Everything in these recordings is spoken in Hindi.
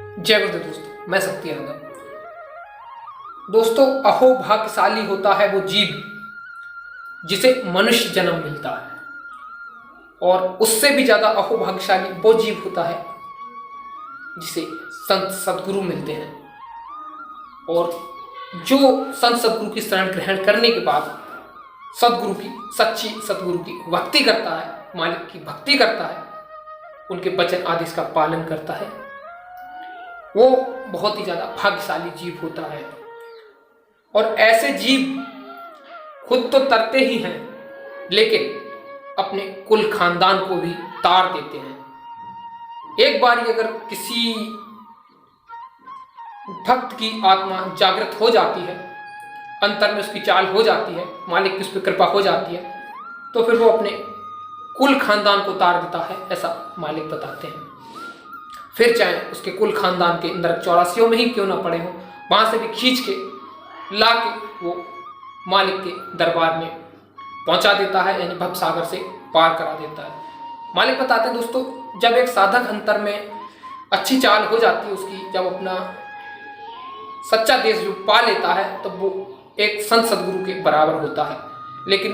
जय गुरुदेव दोस्तों, मैं सत्यानंद। दोस्तों, अहोभाग्यशाली होता है वो जीव जिसे मनुष्य जन्म मिलता है, और उससे भी ज्यादा अहोभाग्यशाली वो जीव होता है जिसे संत सदगुरु मिलते हैं। और जो संत सदगुरु की शरण ग्रहण करने के बाद सदगुरु की सच्ची सदगुरु की भक्ति करता है, मालिक की भक्ति करता है, उनके वचन आदेश का पालन करता है, वो बहुत ही ज्यादा भाग्यशाली जीव होता है। और ऐसे जीव खुद तो तरते ही हैं, लेकिन अपने कुल खानदान को भी तार देते हैं। एक बार अगर किसी भक्त की आत्मा जागृत हो जाती है, अंतर में उसकी चाल हो जाती है, मालिक की उस पर कृपा हो जाती है, तो फिर वो अपने कुल खानदान को तार देता है, ऐसा मालिक बताते हैं। फिर चाहे उसके कुल खानदान के अंदर 84 में ही क्यों ना पड़े हो, वहां से भी खींच के ला के वो मालिक के दरबार में पहुंचा देता है, यानी भव सागर से पार करा देता है। मालिक बताते हैं दोस्तों, जब एक साधक अंतर में अच्छी चाल हो जाती है उसकी, जब अपना सच्चा देश जो पा लेता है, तब वो एक संत सदगुरु के बराबर होता है। लेकिन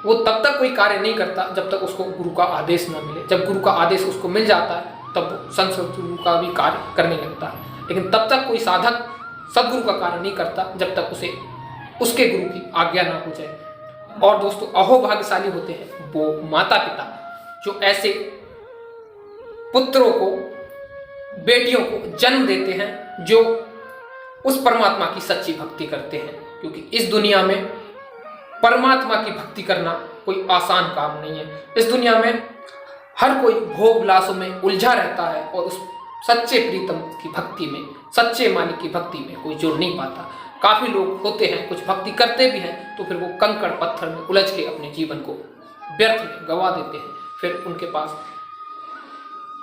वो तब तक कोई कार्य नहीं करता जब तक उसको गुरु का आदेश न मिले। जब गुरु का आदेश उसको मिल जाता है तब वो संत सदगुरु का भी कार्य करने लगता है। लेकिन तब तक कोई साधक सदगुरु का कार्य नहीं करता जब तक उसे उसके गुरु की आज्ञा ना हो जाए। और दोस्तों, अहोभाग्यशाली होते हैं वो माता पिता जो ऐसे पुत्रों को, बेटियों को जन्म देते हैं जो उस परमात्मा की सच्ची भक्ति करते हैं। क्योंकि इस दुनिया में परमात्मा की भक्ति करना कोई आसान काम नहीं है। इस दुनिया में हर कोई भोग विलासों में उलझा रहता है और उस सच्चे प्रीतम की भक्ति में, सच्चे मालिक की भक्ति में कोई जुड़ नहीं पाता। काफी लोग होते हैं, कुछ भक्ति करते भी हैं तो फिर वो कंकड़ पत्थर में उलझ के अपने जीवन को व्यर्थ में गवा देते हैं। फिर उनके पास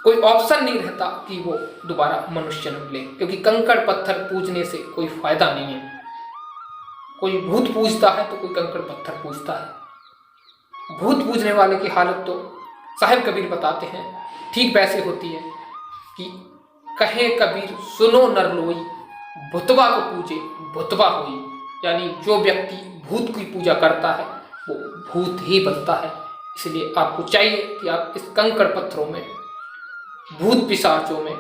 कोई ऑप्शन नहीं रहता कि वो दोबारा मनुष्य जन्म ले, क्योंकि कंकड़ पत्थर पूजने से कोई फायदा नहीं है। कोई भूत पूजता है तो कोई कंकड़ पत्थर पूजता है। भूत पूजने वाले की हालत तो साहिब कबीर बताते हैं ठीक वैसे होती है कि कहे कबीर सुनो नर लोई, भुतवा को पूजे भुतवा होई। यानी जो व्यक्ति भूत की पूजा करता है वो भूत ही बनता है। इसलिए आपको चाहिए कि आप इस कंकड़ पत्थरों में, भूत पिशाचों में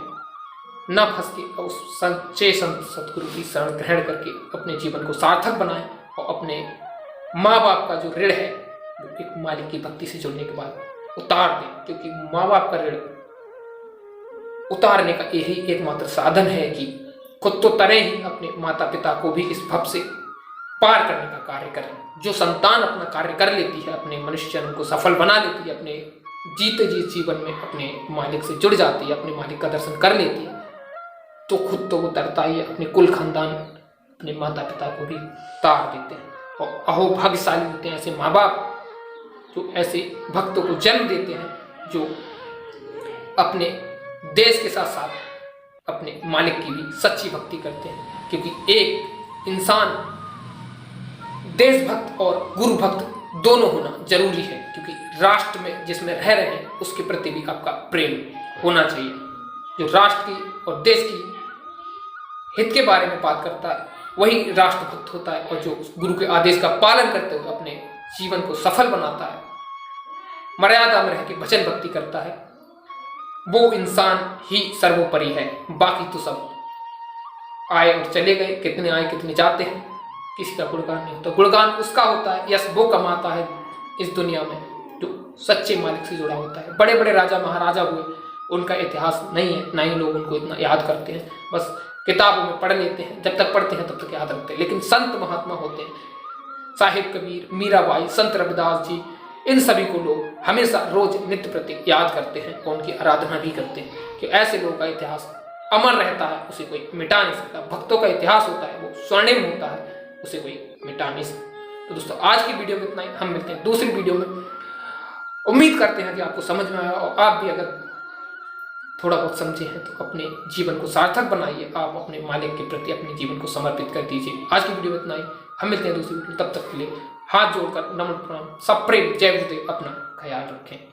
न फंस के उस सच्चे संत सदगुरु की शरण ग्रहण करके अपने जीवन को सार्थक बनाएं और अपने माँ बाप का जो ऋण है वो एक मालिक की भक्ति से जुड़ने के बाद उतार दें। क्योंकि माँ बाप का ऋण उतारने का यही एकमात्र साधन है कि खुद तो तरे ही अपने माता पिता को भी इस भव से पार करने का कार्य करें। जो संतान अपना कार्य कर लेती है, अपने मनुष्य जन्म को सफल बना लेती है, अपने जीते जी जीवन में अपने मालिक से जुड़ जाती है, अपने मालिक का दर्शन कर लेती है, तो खुद तो वो तरता ही है, अपने कुल खानदान, अपने माता पिता को भी तार देते हैं। और अहोभाग्यशाली होते हैं ऐसे माँ बाप जो ऐसे भक्तों को जन्म देते हैं, जो अपने देश के साथ साथ अपने मालिक की भी सच्ची भक्ति करते हैं। क्योंकि एक इंसान देशभक्त और गुरु भक्त दोनों होना जरूरी है। क्योंकि राष्ट्र में जिसमें रह रहे हैं उसके प्रति भी आपका प्रेम होना चाहिए। जो राष्ट्र की और देश की हित के बारे में बात करता है वही राष्ट्रभक्त होता है, और जो गुरु के आदेश का पालन करते हुए अपने जीवन को सफल बनाता है, मर्यादा में रह के भजन भक्ति करता है, वो इंसान ही सर्वोपरि है। बाकी तो सब आए और चले गए, कितने आए कितने जाते हैं, किसी का गुणगान नहीं होता। गुणगान उसका होता है, यश वो कमाता है इस दुनिया में जो सच्चे मालिक से जुड़ा होता है। बड़े बड़े राजा महाराजा हुए, उनका इतिहास नहीं है, ना ही लोग उनको इतना याद करते हैं, बस किताबों में पढ़ लेते हैं, जब तक पढ़ते हैं तब तक याद रखते हैं। लेकिन संत महात्मा होते हैं, साहिब कबीर, मीराबाई, संत रविदास जी, इन सभी को लोग हमेशा रोज नित्य प्रति याद करते हैं और उनकी आराधना भी करते हैं कि ऐसे लोगों का इतिहास अमर रहता है, उसे कोई मिटा नहीं सकता। भक्तों का इतिहास होता है वो स्वर्णिम होता है, उसे कोई मिटा नहीं सकता। तो दोस्तों, आज की वीडियो में इतना ही। हम मिलते हैं दूसरी वीडियो में। उम्मीद करते हैं कि आपको समझ में आया, और आप भी अगर थोड़ा बहुत समझे हैं तो अपने जीवन को सार्थक बनाइए। आप अपने मालिक के प्रति अपने जीवन को समर्पित कर दीजिए। आज की वीडियो में इतना ही। हम मिलते हैं दूसरी वीडियो, तब तक के लिए हाथ जोड़कर नमन प्रणाम, सब प्रेम, जय गुरुदेव। अपना ख्याल रखें।